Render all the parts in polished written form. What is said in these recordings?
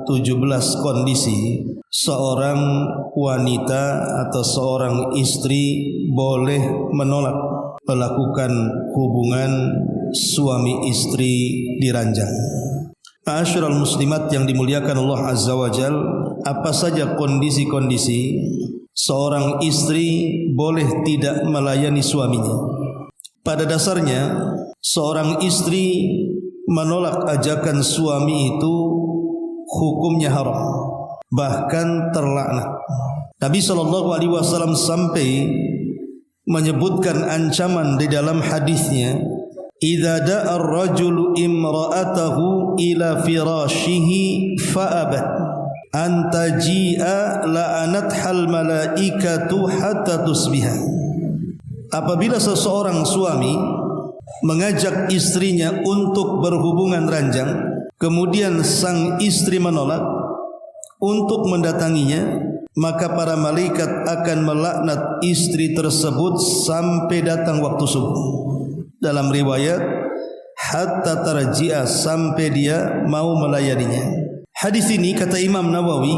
17 kondisi seorang wanita atau seorang istri boleh menolak melakukan hubungan suami istri di ranjang. Ma'asyiral muslimat yang dimuliakan Allah Azza wa Jal, apa saja kondisi-kondisi seorang istri boleh tidak melayani suaminya? Pada dasarnya seorang istri menolak ajakan suami itu hukumnya haram, bahkan terlaknat. Nabi SAW sampai menyebutkan ancaman di dalam hadisnya, idza da'a ar-rajulu imra'atahu ila firashihi fa'abat an taji'a la'anathal malaikatu hatta tusbiha. Apabila seseorang suami mengajak istrinya untuk berhubungan ranjang, kemudian sang istri menolak untuk mendatanginya, maka para malaikat akan melaknat istri tersebut sampai datang waktu subuh. Dalam riwayat hatta tarji'a, sampai dia mau melayaninya. Hadis ini kata Imam Nawawi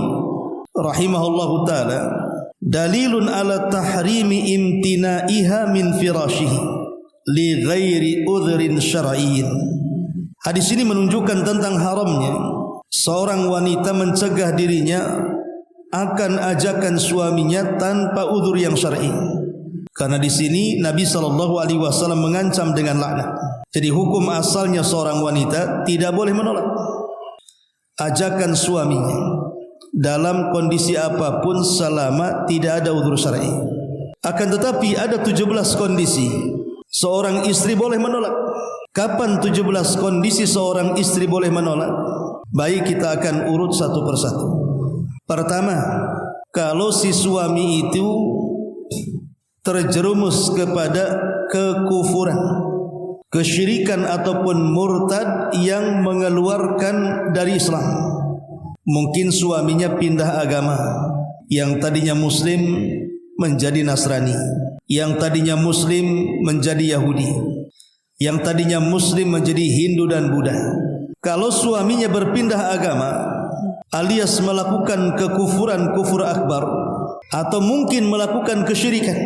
rahimahullahu taala, dalilun ala tahrimi imtina'iha min firashihi li ghairi udhrin syar'iyyin. Hadis ini menunjukkan tentang haramnya seorang wanita mencegah dirinya akan ajakan suaminya tanpa udzur yang syar'i. Karena di sini Nabi SAW mengancam dengan laknat. Jadi hukum asalnya seorang wanita tidak boleh menolak ajakan suaminya dalam kondisi apapun selama tidak ada udzur syar'i. Akan tetapi ada 17 kondisi seorang istri boleh menolak. Kapan 17 kondisi seorang istri boleh menolak? Baik, kita akan urut satu persatu. Pertama, kalau si suami itu terjerumus kepada kekufuran, kesyirikan ataupun murtad yang mengeluarkan dari Islam. Mungkin suaminya pindah agama, yang tadinya Muslim menjadi Nasrani, yang tadinya Muslim menjadi Yahudi, yang tadinya Muslim menjadi Hindu dan Buddha. Kalau suaminya berpindah agama alias melakukan kekufuran, kufur akbar, atau mungkin melakukan kesyirikan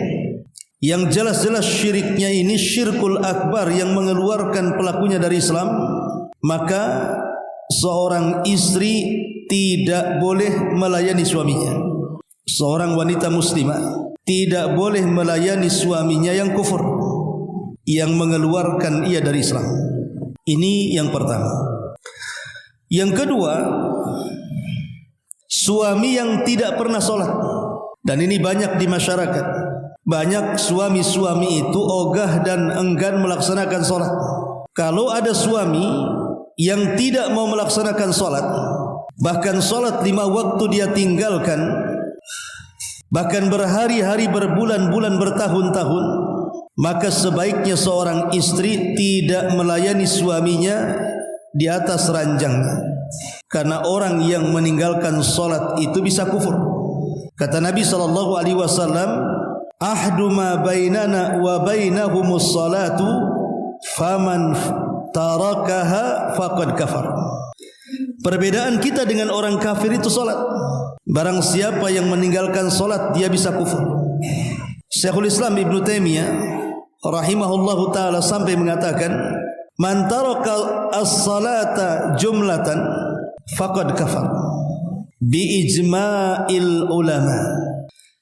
yang jelas-jelas syiriknya ini syirkul akbar yang mengeluarkan pelakunya dari Islam, maka seorang istri tidak boleh melayani suaminya. Seorang wanita muslimah tidak boleh melayani suaminya yang kufur, yang mengeluarkan ia dari Islam. Ini yang pertama. Yang kedua, suami yang tidak pernah sholat. Dan ini banyak di masyarakat. Banyak suami-suami itu ogah dan enggan melaksanakan sholat. Kalau ada suami yang tidak mau melaksanakan sholat, bahkan sholat 5 waktu dia tinggalkan, bahkan berhari-hari, berbulan-bulan, bertahun-tahun, maka sebaiknya seorang istri tidak melayani suaminya di atas ranjangnya. Karena orang yang meninggalkan solat itu bisa kufur. Kata Nabi SAW, ahdu ma bainana wa bainahumus salatu faman tarakaha faqad kafar. Perbedaan kita dengan orang kafir itu solat. Barang siapa yang meninggalkan solat, dia bisa kufur. Syekhul Islam Ibn Taimiyah rahimahullahu ta'ala sampai mengatakan, man taraka as-salata jumlatan faqad kafar bi ijma'il ulama.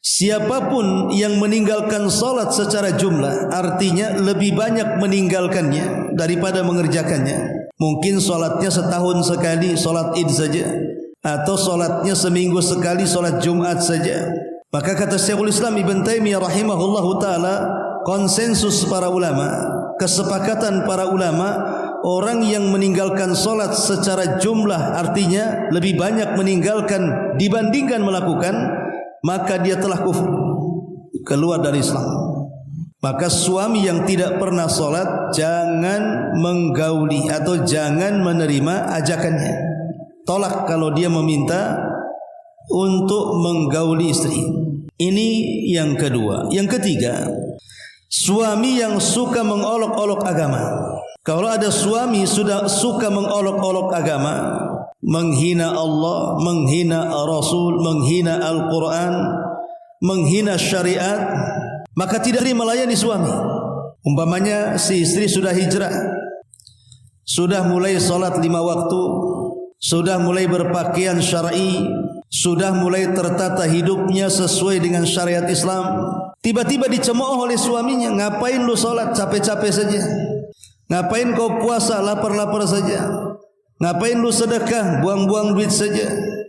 Siapapun yang meninggalkan salat secara jumlah, artinya lebih banyak meninggalkannya daripada mengerjakannya. Mungkin salatnya setahun sekali salat Id saja, atau salatnya seminggu sekali salat Jumat saja. Maka kata Syekhul Islam Ibn Taimiyah rahimahullahu ta'ala, konsensus para ulama, kesepakatan para ulama, orang yang meninggalkan solat secara jumlah, artinya lebih banyak meninggalkan dibandingkan melakukan, maka dia telah kufur, keluar dari Islam. Maka suami yang tidak pernah solat jangan menggauli atau jangan menerima ajakannya. Tolak kalau dia meminta untuk menggauli istri. Ini yang kedua. Yang ketiga, suami yang suka mengolok-olok agama. Kalau ada suami sudah suka mengolok-olok agama, menghina Allah, menghina Rasul, menghina Al-Quran, menghina syariat, maka tidak melayani suami. Umpamanya si istri sudah hijrah, sudah mulai salat 5 waktu, sudah mulai berpakaian syar'i, sudah mulai tertata hidupnya sesuai dengan syariat Islam. Tiba-tiba dicemooh oleh suaminya, ngapain lu salat capek-capek saja? Ngapain kau puasa lapar-lapar saja? Ngapain lu sedekah buang-buang duit saja?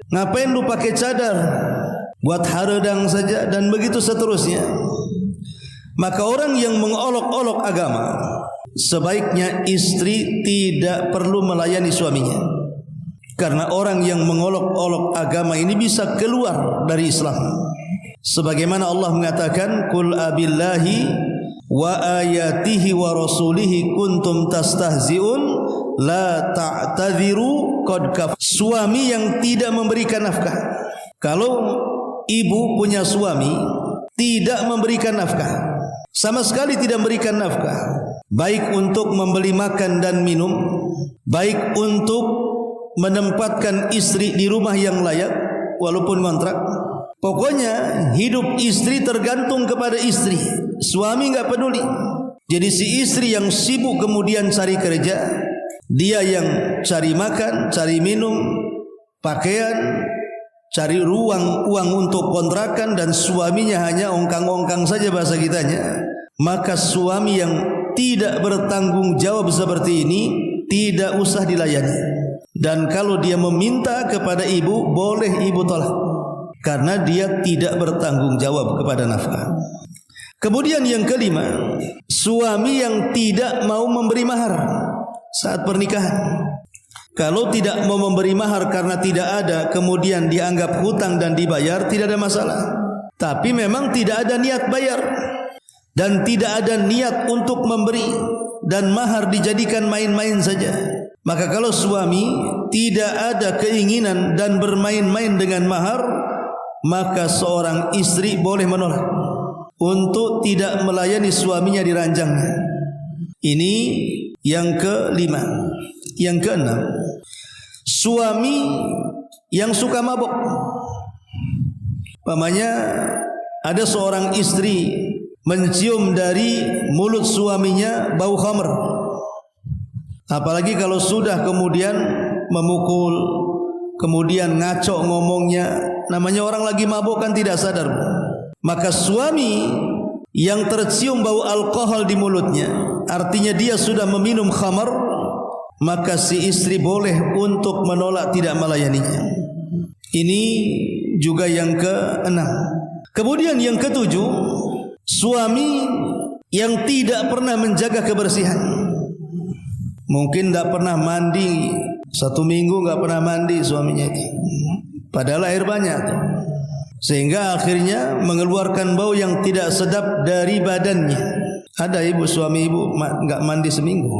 Ngapain lu pakai cadar buat haredang saja? Dan begitu seterusnya. Maka orang yang mengolok-olok agama, sebaiknya istri tidak perlu melayani suaminya. Karena orang yang mengolok-olok agama ini bisa keluar dari Islam. Sebagaimana Allah mengatakan, "Qul abillahi wa ayatihi wa rasulihi kuntum tastahzi'un la ta'tadhiru qad kaf." Suami yang tidak memberikan nafkah. Kalau ibu punya suami tidak memberikan nafkah, sama sekali tidak memberikan nafkah, baik untuk membeli makan dan minum, baik untuk menempatkan istri di rumah yang layak walaupun kontrak. Pokoknya hidup istri tergantung kepada istri. Suami enggak peduli. Jadi si istri yang sibuk kemudian cari kerja, dia yang cari makan, cari minum, pakaian, cari uang untuk kontrakan, dan suaminya hanya ongkang-ongkang saja bahasa kitanya. Maka suami yang tidak bertanggung jawab seperti ini tidak usah dilayani. Dan kalau dia meminta kepada ibu, boleh ibu tolak, karena dia tidak bertanggung jawab kepada nafkah. Kemudian yang kelima, suami yang tidak mau memberi mahar saat pernikahan. Kalau tidak mau memberi mahar karena tidak ada, kemudian dianggap hutang dan dibayar, tidak ada masalah. Tapi memang tidak ada niat bayar dan tidak ada niat untuk memberi, dan mahar dijadikan main-main saja. Maka kalau suami tidak ada keinginan dan bermain-main dengan mahar, maka seorang istri boleh menolak untuk tidak melayani suaminya di ranjangnya. Ini yang kelima. Yang keenam, suami yang suka mabuk. Umpamanya ada seorang istri mencium dari mulut suaminya bau khamr. Apalagi kalau sudah kemudian memukul, kemudian ngaco ngomongnya, namanya orang lagi mabuk kan tidak sadar. Maka suami yang tercium bau alkohol di mulutnya, artinya dia sudah meminum khamar, maka si istri boleh untuk menolak, tidak melayaninya. Ini juga yang keenam. Kemudian yang ketujuh, suami yang tidak pernah menjaga kebersihan. Mungkin tidak pernah mandi, 1 minggu tidak pernah mandi suaminya itu, padahal air banyak tuh. Sehingga akhirnya mengeluarkan bau yang tidak sedap dari badannya. Ada suami ibu enggak mandi seminggu.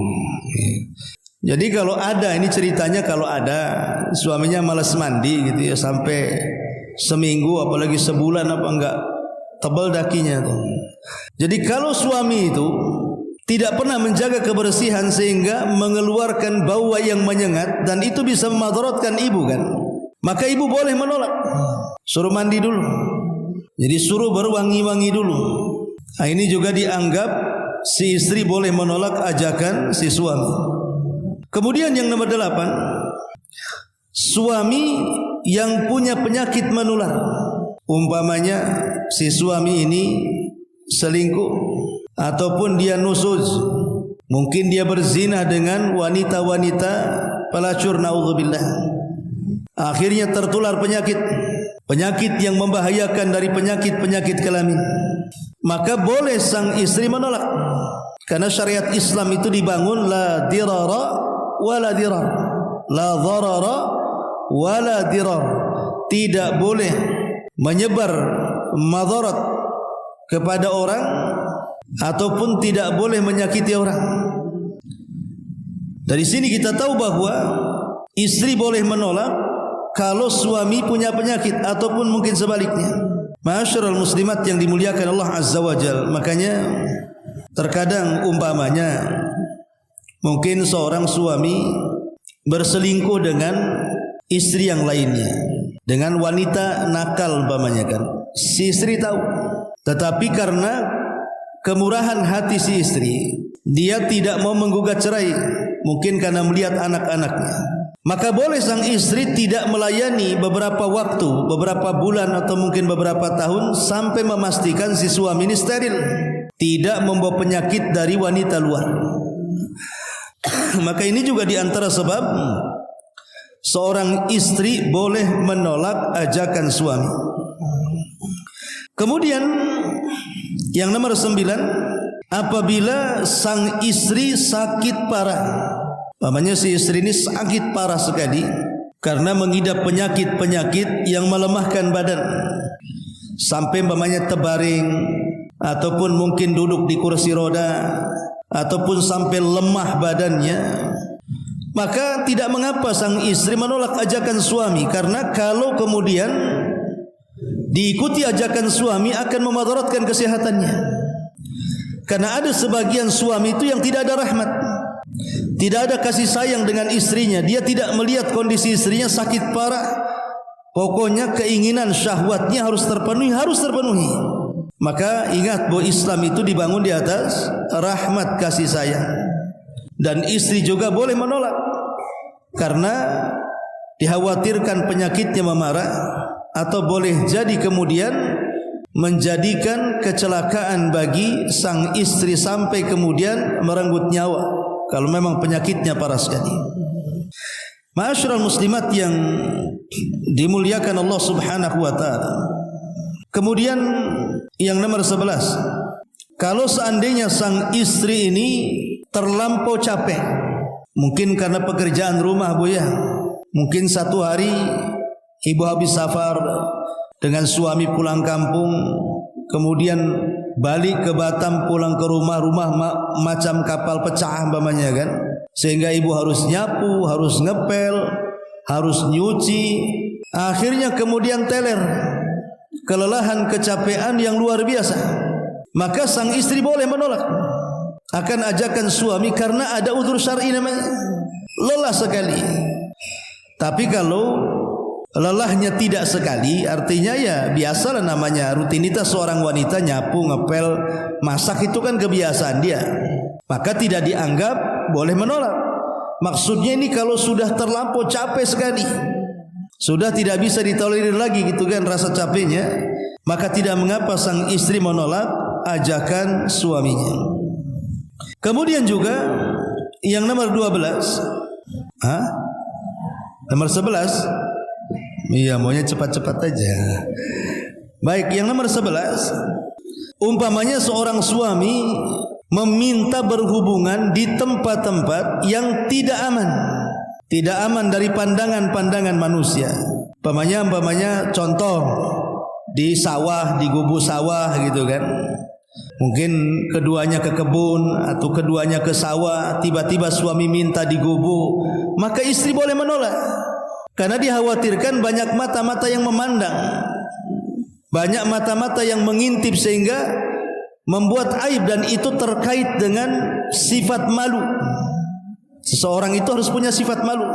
Jadi kalau ada, ini ceritanya, kalau ada suaminya malas mandi gitu ya, sampai seminggu apalagi sebulan apa enggak tebal dakinya tuh. Jadi kalau suami itu tidak pernah menjaga kebersihan sehingga mengeluarkan bau yang menyengat, dan itu bisa memadaratkan ibu kan, maka ibu boleh menolak. Suruh mandi dulu. Jadi suruh berwangi-wangi dulu. Nah, ini juga dianggap si istri boleh menolak ajakan si suami. Kemudian yang nomor 8, suami yang punya penyakit menular. Umpamanya si suami ini selingkuh, ataupun dia nusuz, mungkin dia berzina dengan wanita-wanita pelacur, naudzubillah. Akhirnya tertular penyakit yang membahayakan dari penyakit kelamin. Maka boleh sang istri menolak, karena syariat Islam itu dibangun la dirara wala dirar, la dharara wala dirar. Tidak boleh menyebar madarat kepada orang, ataupun tidak boleh menyakiti orang. Dari sini kita tahu bahwa istri boleh menolak kalau suami punya penyakit ataupun mungkin sebaliknya. Ma'asyiral muslimat yang dimuliakan Allah Azza wa Jalla, makanya terkadang umpamanya mungkin seorang suami berselingkuh dengan istri yang lainnya, dengan wanita nakal umpamanya kan. Si istri tahu, tetapi karena kemurahan hati si istri, dia tidak mau menggugat cerai, mungkin karena melihat anak-anaknya. Maka boleh sang istri tidak melayani beberapa waktu, beberapa bulan atau mungkin beberapa tahun sampai memastikan si suami ini steril, tidak membawa penyakit dari wanita luar. Maka ini juga diantara sebab seorang istri boleh menolak ajakan suami. Kemudian yang nomor 9, apabila sang istri sakit parah. Namanya si istri ini sakit parah sekali karena mengidap penyakit-penyakit yang melemahkan badan, sampai umpamanya terbaring ataupun mungkin duduk di kursi roda ataupun sampai lemah badannya, maka tidak mengapa sang istri menolak ajakan suami, karena kalau kemudian diikuti ajakan suami akan memadaratkan kesehatannya. Karena ada sebagian suami itu yang tidak ada rahmat, tidak ada kasih sayang dengan istrinya. Dia tidak melihat kondisi istrinya sakit parah, pokoknya keinginan syahwatnya harus terpenuhi, Maka ingat bahwa Islam itu dibangun di atas rahmat kasih sayang. Dan istri juga boleh menolak karena dikhawatirkan penyakitnya memarah, atau boleh jadi kemudian menjadikan kecelakaan bagi sang istri sampai kemudian merenggut nyawa kalau memang penyakitnya parah sekali. Ma'asyiral muslimat yang dimuliakan Allah Subhanahu wa taala. Kemudian yang nomor 11, kalau seandainya sang istri ini terlampau capek, mungkin karena pekerjaan rumah Bu ya, mungkin satu hari ibu habis safar dengan suami pulang kampung, kemudian balik ke Batam, pulang ke rumah macam kapal pecah umpamanya kan, sehingga ibu harus nyapu, harus ngepel, harus nyuci, akhirnya kemudian teler, kelelahan, kecapean yang luar biasa. Maka sang istri boleh menolak akan ajakan suami karena ada uzur syar'i namanya, lelah sekali. Tapi kalau lelahnya tidak sekali, artinya ya biasalah, namanya rutinitas seorang wanita, nyapu, ngepel, masak itu kan kebiasaan dia, maka tidak dianggap boleh menolak. Maksudnya ini kalau sudah terlampau capek sekali, sudah tidak bisa ditolerir lagi gitu kan rasa capeknya, maka tidak mengapa sang istri menolak ajakan suaminya. Kemudian juga yang nomor 12, nomor 11. Iya, maunya cepat-cepat aja. Baik, yang nomor 11, umpamanya seorang suami meminta berhubungan di tempat-tempat yang tidak aman dari pandangan-pandangan manusia. Umpamanya contoh di sawah, di gubuk sawah gitu kan. Mungkin keduanya ke kebun atau keduanya ke sawah, tiba-tiba suami minta di gubuk, maka istri boleh menolak. Karena dikhawatirkan banyak mata-mata yang memandang, banyak mata-mata yang mengintip, sehingga membuat aib, dan itu terkait dengan sifat malu. Seseorang itu harus punya sifat malu.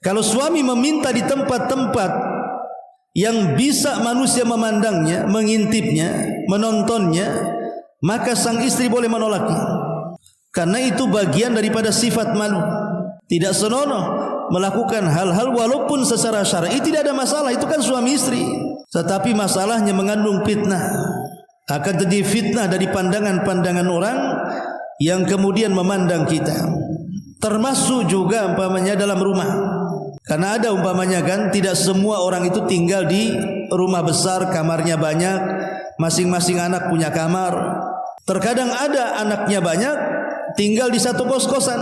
Kalau suami meminta di tempat-tempat yang bisa manusia memandangnya, mengintipnya, menontonnya, maka sang istri boleh menolaknya. Karena itu bagian daripada sifat malu. Tidak senonoh melakukan hal-hal walaupun secara syar'i tidak ada masalah, itu kan suami istri. Tetapi masalahnya mengandung fitnah, akan terjadi fitnah dari pandangan-pandangan orang yang kemudian memandang kita. Termasuk juga umpamanya dalam rumah. Karena ada umpamanya kan, tidak semua orang itu tinggal di rumah besar, kamarnya banyak, masing-masing anak punya kamar. Terkadang ada anaknya banyak, tinggal di satu kos-kosan,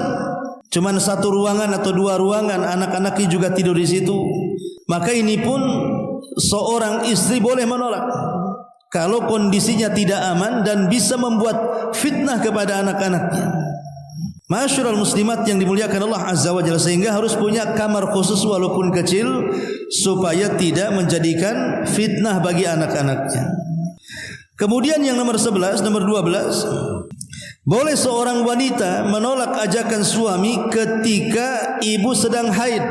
cuman satu ruangan atau dua ruangan, anak-anaknya juga tidur di situ. Maka ini pun seorang istri boleh menolak kalau kondisinya tidak aman dan bisa membuat fitnah kepada anak-anaknya. Ma'asyiral muslimat yang dimuliakan Allah Azza wa Jalla, sehingga harus punya kamar khusus walaupun kecil supaya tidak menjadikan fitnah bagi anak-anaknya. Kemudian yang nomor 12, nomor 12, boleh seorang wanita menolak ajakan suami ketika ibu sedang haid.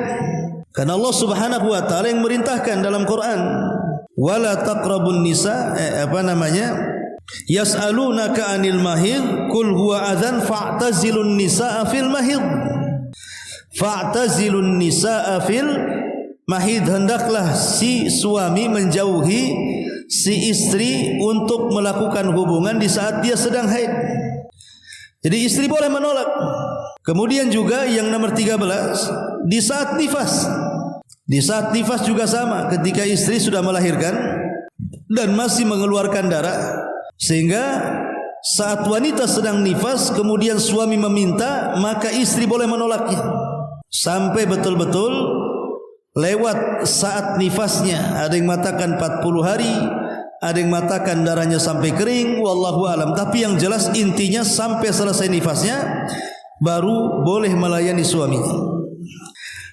Karena Allah Subhanahu wa taala yang merintahkan dalam Quran, wala taqrabun nisa yas'alunaka 'anil mahid qul huwa adzan fa'tazilun nisaa fil mahid. Fa'tazilun nisaa fil mahid, hendaklah si suami menjauhi si istri untuk melakukan hubungan di saat dia sedang haid. Jadi istri boleh menolak. Kemudian juga yang nomor 13, di saat nifas. Di saat nifas juga sama, ketika istri sudah melahirkan dan masih mengeluarkan darah, sehingga saat wanita sedang nifas kemudian suami meminta, maka istri boleh menolaknya sampai betul-betul lewat saat nifasnya. Ada yang mengatakan 40 hari, ada yang mengatakan darahnya sampai kering, wallahu alam. Tapi yang jelas intinya sampai selesai nifasnya baru boleh melayani suaminya.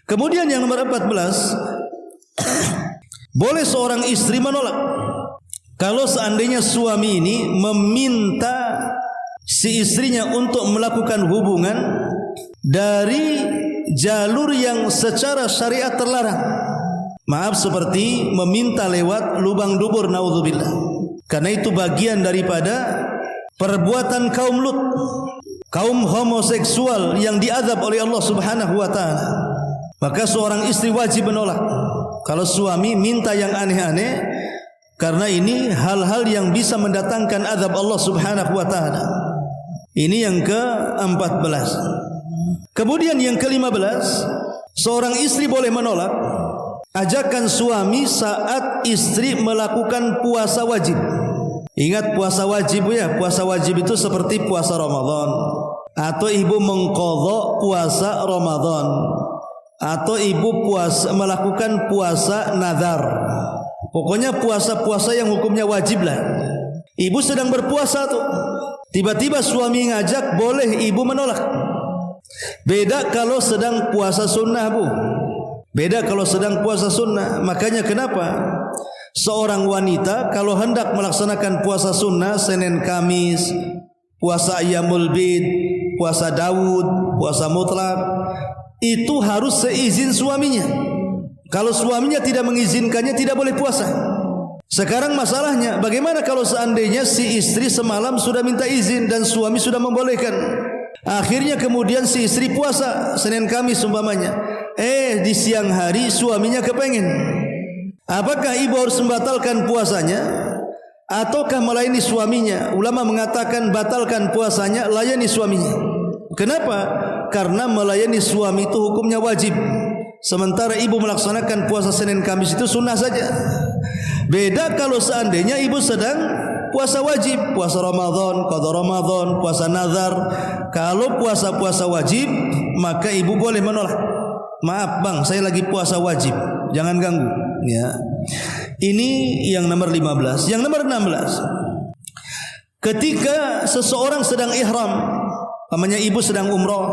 Kemudian yang nomor 14, boleh seorang istri menolak kalau seandainya suami ini meminta si istrinya untuk melakukan hubungan dari jalur yang secara syariat terlarang. Maaf, seperti meminta lewat lubang dubur, naudzubillah. Karena itu bagian daripada perbuatan kaum Lut, kaum homoseksual yang diazab oleh Allah Subhanahu wa taala. Maka seorang istri wajib menolak kalau suami minta yang aneh-aneh, karena ini hal-hal yang bisa mendatangkan azab Allah Subhanahu wa taala. Ini yang ke-14. Kemudian yang ke-15, seorang istri boleh menolak ajakan suami saat istri melakukan puasa wajib. Ingat puasa wajib ya, puasa wajib itu seperti puasa Ramadan, atau ibu mengqadha puasa Ramadan, atau ibu melakukan puasa nazar. Pokoknya puasa-puasa yang hukumnya wajib lah. Ibu sedang berpuasa tuh, tiba-tiba suami ngajak, boleh ibu menolak. Beda kalau sedang puasa sunnah, Bu. Beda kalau sedang puasa sunnah. Makanya kenapa seorang wanita kalau hendak melaksanakan puasa sunnah, Senin Kamis, puasa Ayyamul Bid, puasa Daud, puasa mutlak, itu harus seizin suaminya. Kalau suaminya tidak mengizinkannya, tidak boleh puasa. Sekarang masalahnya, bagaimana kalau seandainya si istri semalam sudah minta izin dan suami sudah membolehkan? Akhirnya kemudian si istri puasa Senin Kamis umpamanya, di siang hari suaminya kepengen. Apakah ibu harus membatalkan puasanya ataukah melayani suaminya? Ulama mengatakan batalkan puasanya, layani suaminya. Kenapa? Karena melayani suami itu hukumnya wajib, sementara ibu melaksanakan puasa Senin Kamis itu sunnah saja. Beda kalau seandainya ibu sedang puasa wajib, puasa Ramadan, qadha Ramadan, puasa nazar. Kalau puasa-puasa wajib, maka ibu boleh menolak. Maaf bang, saya lagi puasa wajib, jangan ganggu ya. Ini yang nomor 15. Yang nomor 16, ketika seseorang sedang ihram, namanya ibu sedang umroh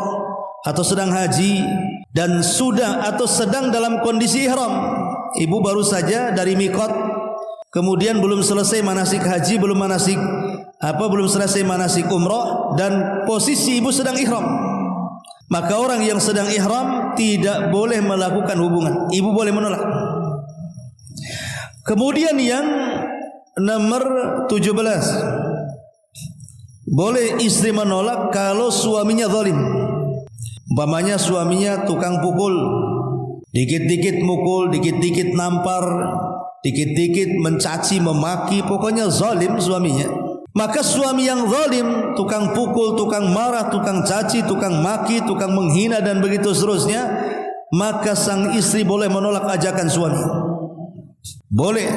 atau sedang haji dan sudah atau sedang dalam kondisi ihram, ibu baru saja dari miqat, kemudian belum selesai manasik haji, belum selesai manasik umroh, dan posisi ibu sedang ihram. Maka orang yang sedang ihram tidak boleh melakukan hubungan, ibu boleh menolak. Kemudian yang nomor 17, boleh istri menolak kalau suaminya zalim. Umpamanya suaminya tukang pukul, dikit-dikit mukul, dikit-dikit nampar, dikit-dikit mencaci, memaki, pokoknya zalim suaminya. Maka suami yang zalim, tukang pukul, tukang marah, tukang caci, tukang maki, tukang menghina dan begitu seterusnya, maka sang istri boleh menolak ajakan suami. Boleh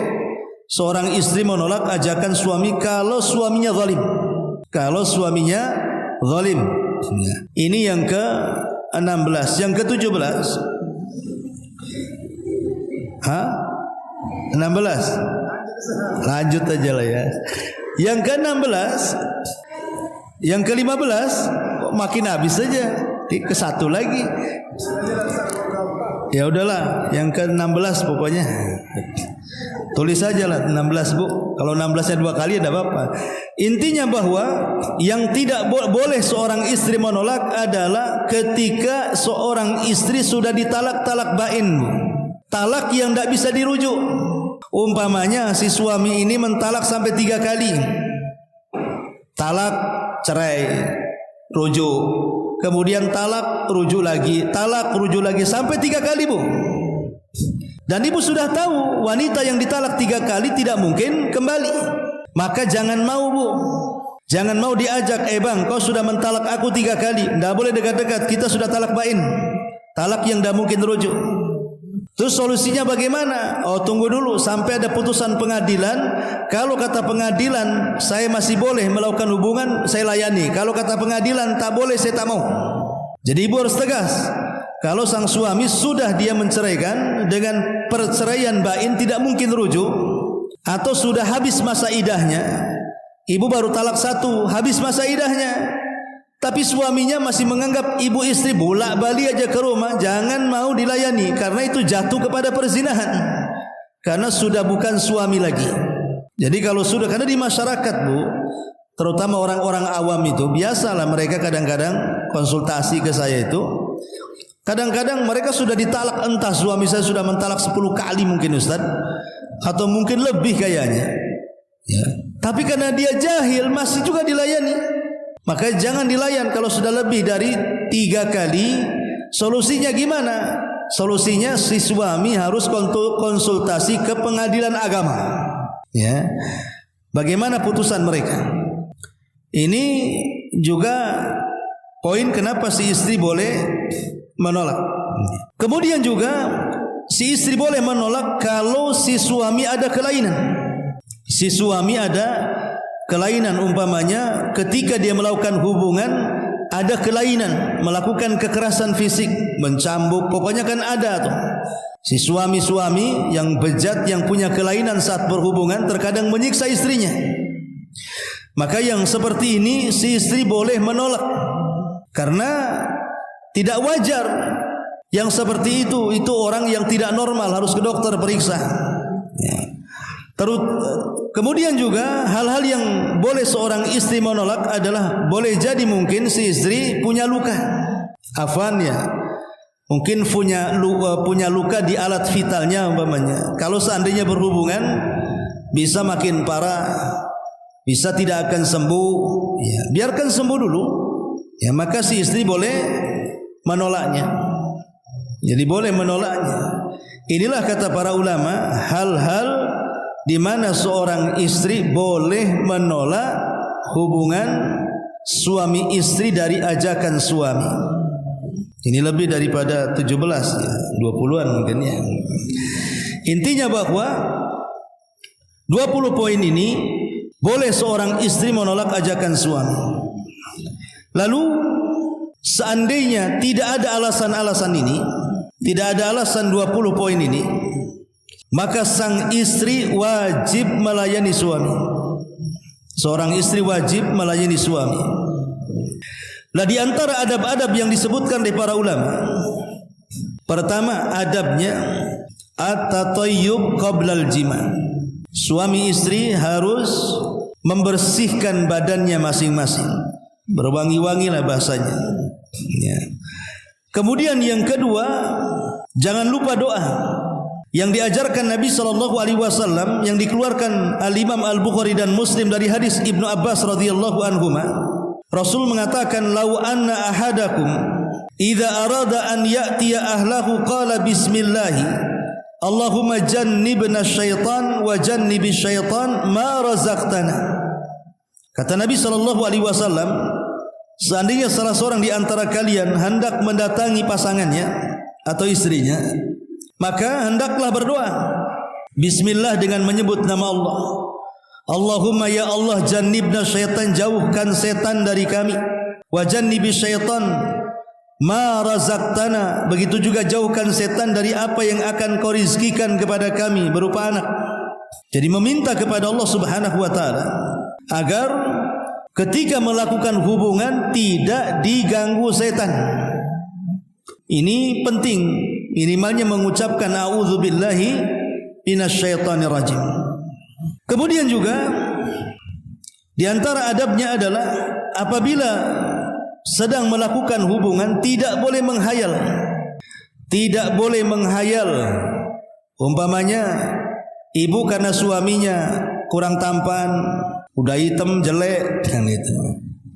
seorang istri menolak ajakan suami kalau suaminya zalim. Kalau suaminya zalim. Ini yang ke-16. Yang ke-17. 16. Lanjut aja lah ya. Yang ke-16, yang ke-15, kok makin habis saja. Ke satu lagi. Ya udahlah, yang ke-16 pokoknya. Tulis saja lah 16 Bu. Kalau 16-nya 2 kali ada apa-apa. Intinya bahwa yang tidak boleh seorang istri menolak adalah ketika seorang istri sudah ditalak talak bain, Bu. Talak yang tidak bisa dirujuk. Umpamanya si suami ini mentalak sampai 3 kali. Talak, cerai, rujuk. Kemudian talak, rujuk lagi, talak, rujuk lagi sampai 3 kali, Bu. Dan ibu sudah tahu wanita yang ditalak 3 kali tidak mungkin kembali. Maka jangan mau, Bu. Jangan mau diajak, bang, kau sudah mentalak aku 3 kali, tidak boleh dekat-dekat, kita sudah talak bain. Talak yang tidak mungkin rujuk. Terus solusinya bagaimana? Oh, tunggu dulu sampai ada putusan pengadilan. Kalau kata pengadilan saya masih boleh melakukan hubungan, saya layani. Kalau kata pengadilan tak boleh, saya tak mau. Jadi ibu harus tegas. Kalau sang suami sudah dia menceraikan dengan perceraian bain tidak mungkin rujuk, atau sudah habis masa idahnya, ibu baru talak 1, habis masa idahnya, tapi suaminya masih menganggap ibu istri bolak-balik aja ke rumah, jangan mau dilayani, karena itu jatuh kepada perzinahan, karena sudah bukan suami lagi. Jadi kalau sudah, karena di masyarakat, Bu, terutama orang-orang awam itu biasalah mereka kadang-kadang konsultasi ke saya itu, kadang-kadang mereka sudah ditalak, entah suami saya sudah mentalak 10 kali mungkin Ustaz, atau mungkin lebih kayaknya ya. Tapi karena dia jahil masih juga dilayani. Maka jangan dilayan kalau sudah lebih dari 3 kali. Solusinya gimana? Solusinya si suami harus konsultasi ke pengadilan agama. Ya, bagaimana putusan mereka? Ini juga poin kenapa si istri boleh menolak. Kemudian juga si istri boleh menolak kalau si suami ada kelainan. Si suami ada kelainan, umpamanya ketika dia melakukan hubungan ada kelainan, melakukan kekerasan fisik, mencambuk, pokoknya kan ada tuh. Si suami-suami yang bejat yang punya kelainan saat berhubungan terkadang menyiksa istrinya. Maka yang seperti ini si istri boleh menolak, karena tidak wajar yang seperti itu orang yang tidak normal, harus ke dokter periksa. Ya. Kemudian juga hal-hal yang boleh seorang istri menolak adalah boleh jadi mungkin si istri punya luka, afwan ya, mungkin punya luka di alat vitalnya umpamanya. Kalau seandainya berhubungan bisa makin parah, bisa tidak akan sembuh. Ya, biarkan sembuh dulu. Ya, maka si istri boleh menolaknya. Jadi boleh menolaknya. Inilah kata para ulama hal-hal di mana seorang istri boleh menolak hubungan suami istri dari ajakan suami. Ini lebih daripada 17 ya, 20-an mungkin ya. Intinya bahwa 20 poin ini boleh seorang istri menolak ajakan suami. Lalu seandainya tidak ada alasan-alasan ini, tidak ada alasan 20 poin ini, maka sang istri wajib melayani suami. Seorang istri wajib melayani suami. Nah, di antara adab-adab yang disebutkan oleh para ulama, pertama adabnya at-tatayyub qablal jima. Suami istri harus membersihkan badannya masing-masing, berwangi-wangi lah bahasanya ya. Kemudian yang kedua, jangan lupa doa yang diajarkan Nabi SAW, yang dikeluarkan Al-Imam Al-Bukhari dan Muslim dari hadis Ibnu Abbas radhiyallahu anhuma. Rasul mengatakan, "Lau anna ahadakum idza arada an ya'tiya ahlahu qala bismillahi Allahumma jannibna syaitan wa jannibi syaitan ma razaqtana." Kata Nabi SAW, seandainya salah seorang di antara kalian hendak mendatangi pasangannya atau istrinya, maka hendaklah berdoa bismillah dengan menyebut nama Allah. Allahumma ya Allah jannibna syaitan, jauhkan setan dari kami, wa jannibi syaitan ma razaqtana, begitu juga jauhkan setan dari apa yang akan kau rizkikan kepada kami berupa anak. Jadi meminta kepada Allah Subhanahu wa taala agar ketika melakukan hubungan tidak diganggu setan. Ini penting, minimalnya mengucapkan a'udzubillahi minasyaitonir rajim. Kemudian juga di antara adabnya adalah apabila sedang melakukan hubungan tidak boleh menghayal. Tidak boleh menghayal. Umpamanya ibu karena suaminya kurang tampan, udah hitam jelek kan itu.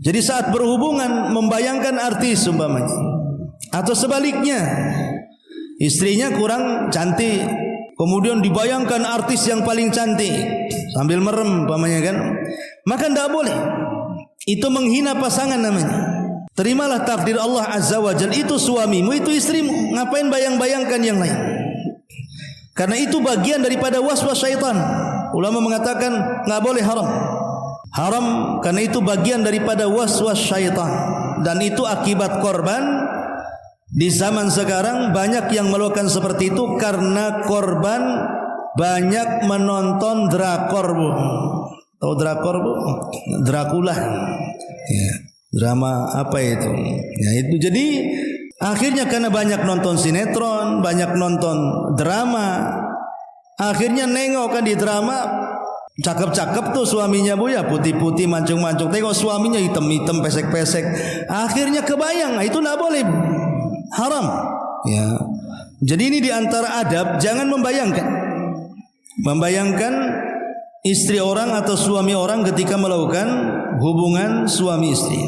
Jadi saat berhubungan membayangkan artis umpamanya. Atau sebaliknya, istrinya kurang cantik, kemudian dibayangkan artis yang paling cantik sambil merem umpamanya kan. Maka tidak boleh. Itu menghina pasangan namanya. Terimalah takdir Allah Azza wa Jalla, itu suamimu, itu istrimu. Ngapain bayang-bayangkan yang lain? Karena itu bagian daripada waswas syaitan. Ulama mengatakan nggak boleh, haram. Haram karena itu bagian daripada waswas syaitan. Dan itu akibat korban. Di zaman sekarang banyak yang melakukan seperti itu karena korban banyak menonton drakor, Bu. Tahu drakor, Bu? Dracula. Ya, drama apa itu? Ya itu. Jadi akhirnya karena banyak nonton sinetron, banyak nonton drama, akhirnya nengok kan di drama cakep-cakep tuh suaminya, Bu, ya putih-putih mancung-mancung. Tengok suaminya hitam-hitam pesek-pesek. Akhirnya kebayang. Nah, itu enggak boleh, Bu. Haram. Ya. Jadi ini di antara adab, jangan membayangkan istri orang atau suami orang ketika melakukan hubungan suami istri.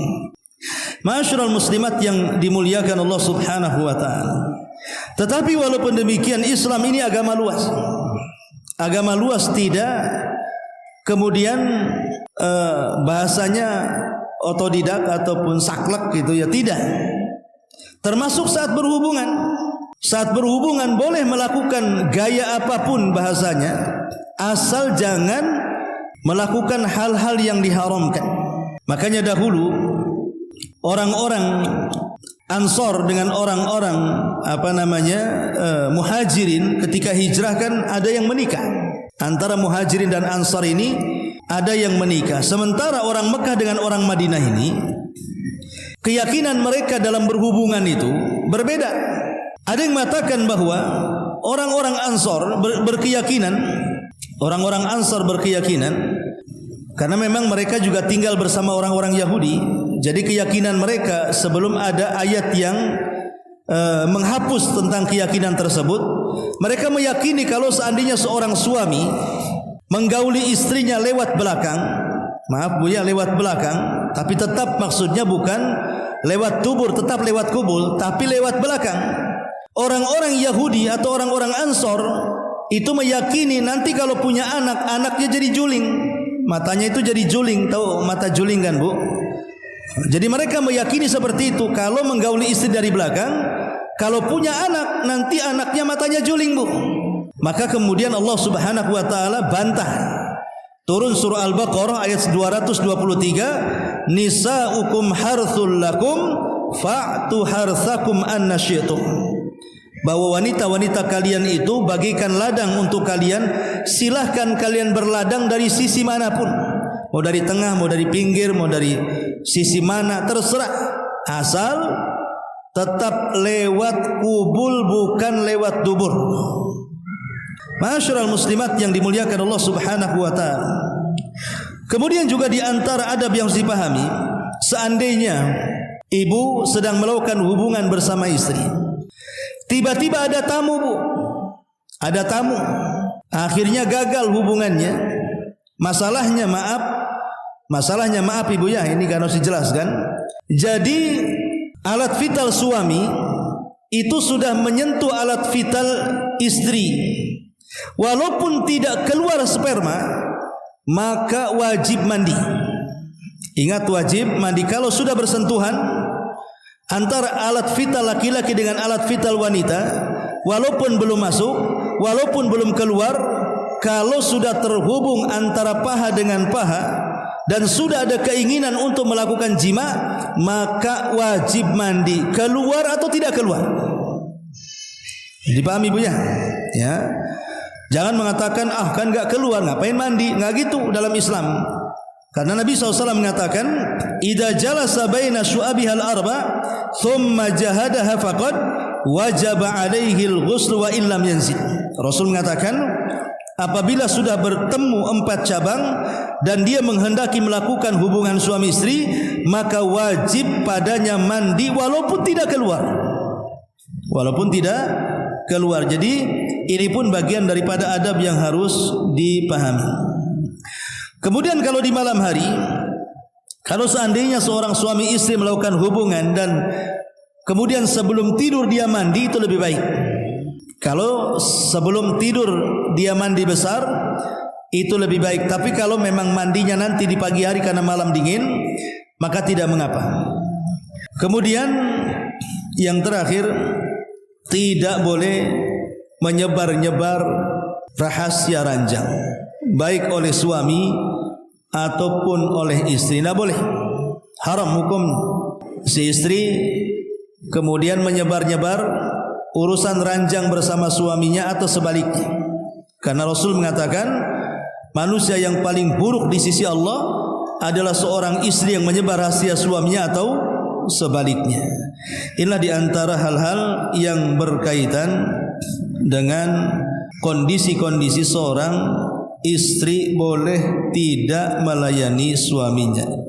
Ma'asyiral muslimat yang dimuliakan Allah Subhanahu wa taala. Tetapi walaupun demikian, Islam ini agama luas. Agama luas tidak kemudian bahasanya otodidak ataupun saklek gitu ya, tidak. Termasuk saat berhubungan. Saat berhubungan boleh melakukan gaya apapun bahasanya, asal jangan melakukan hal-hal yang diharamkan. Makanya dahulu orang-orang Ansor dengan orang-orang Muhajirin ketika hijrah kan ada yang menikah. Antara Muhajirin dan Ansar ini ada yang menikah. Sementara orang Mekah dengan orang Madinah ini, keyakinan mereka dalam berhubungan itu berbeda. Ada yang mengatakan bahwa orang-orang Ansor berkeyakinan, orang-orang Ansor berkeyakinan karena memang mereka juga tinggal bersama orang-orang Yahudi. Jadi keyakinan mereka sebelum ada ayat yang menghapus tentang keyakinan tersebut, mereka meyakini kalau seandainya seorang suami menggauli istrinya lewat belakang, maaf Bu ya, lewat belakang, tapi tetap maksudnya bukan lewat tubur, tetap lewat kubul, tapi lewat belakang. Orang-orang Yahudi atau orang-orang Ansor itu meyakini nanti kalau punya anak, anaknya jadi juling, matanya itu jadi juling. Tahu mata juling kan, Bu? Jadi mereka meyakini seperti itu. Kalau menggauli istri dari belakang, kalau punya anak, nanti anaknya matanya juling, Bu. Maka kemudian Allah Subhanahu wa taala bantah. Turun surah Al-Baqarah ayat 223, nisaukum harthul lakum fa'tu harthakum anna syi'tum. Bahwa wanita-wanita kalian itu bagikan ladang untuk kalian, silahkan kalian berladang dari sisi manapun. Mau dari tengah, mau dari pinggir, mau dari sisi mana, terserah. Asal tetap lewat kubul, bukan lewat dubur. Ma'asyiral muslimat yang dimuliakan Allah Subhanahu wa taala. Kemudian juga di antara adab yang harus dipahami, seandainya ibu sedang melakukan hubungan bersama istri, tiba-tiba ada tamu, Bu. Ada tamu. Akhirnya gagal hubungannya. Masalahnya maaf Ibu ya, ini kan harus dijelaskan. Jadi alat vital suami itu sudah menyentuh alat vital istri. Walaupun tidak keluar sperma, maka wajib mandi. Ingat, wajib mandi. Kalau sudah bersentuhan antara alat vital laki-laki dengan alat vital wanita, walaupun belum masuk, walaupun belum keluar, kalau sudah terhubung antara paha dengan paha dan sudah ada keinginan untuk melakukan jima, maka wajib mandi, keluar atau tidak keluar. Dipahami Bu ya? Jangan mengatakan kan enggak keluar, ngapain mandi? Enggak gitu dalam Islam. Karena Nabi SAW mengatakan, "Idza jalasa baina syu'abihal arba, thumma jahadaha faqad wajaba 'alaihi al-ghusl wa illam yanzil." Rasul mengatakan, apabila sudah bertemu 4 cabang dan dia menghendaki melakukan hubungan suami istri, maka wajib padanya mandi walaupun tidak keluar. Walaupun tidak keluar. Jadi ini pun bagian daripada adab yang harus dipahami. Kemudian kalau di malam hari, kalau seandainya seorang suami istri melakukan hubungan dan kemudian sebelum tidur dia mandi, itu lebih baik. Kalau sebelum tidur dia mandi besar, itu lebih baik. Tapi kalau memang mandinya nanti di pagi hari karena malam dingin, maka tidak mengapa. Kemudian yang terakhir, tidak boleh menyebar-nyebar rahasia ranjang, baik oleh suami ataupun oleh istri. Tidak boleh, haram hukum si istri kemudian menyebar-nyebar urusan ranjang bersama suaminya atau sebaliknya. Karena Rasul mengatakan, manusia yang paling buruk di sisi Allah adalah seorang istri yang menyebar rahasia suaminya atau sebaliknya. Inilah di antara hal-hal yang berkaitan dengan kondisi-kondisi seorang istri boleh tidak melayani suaminya.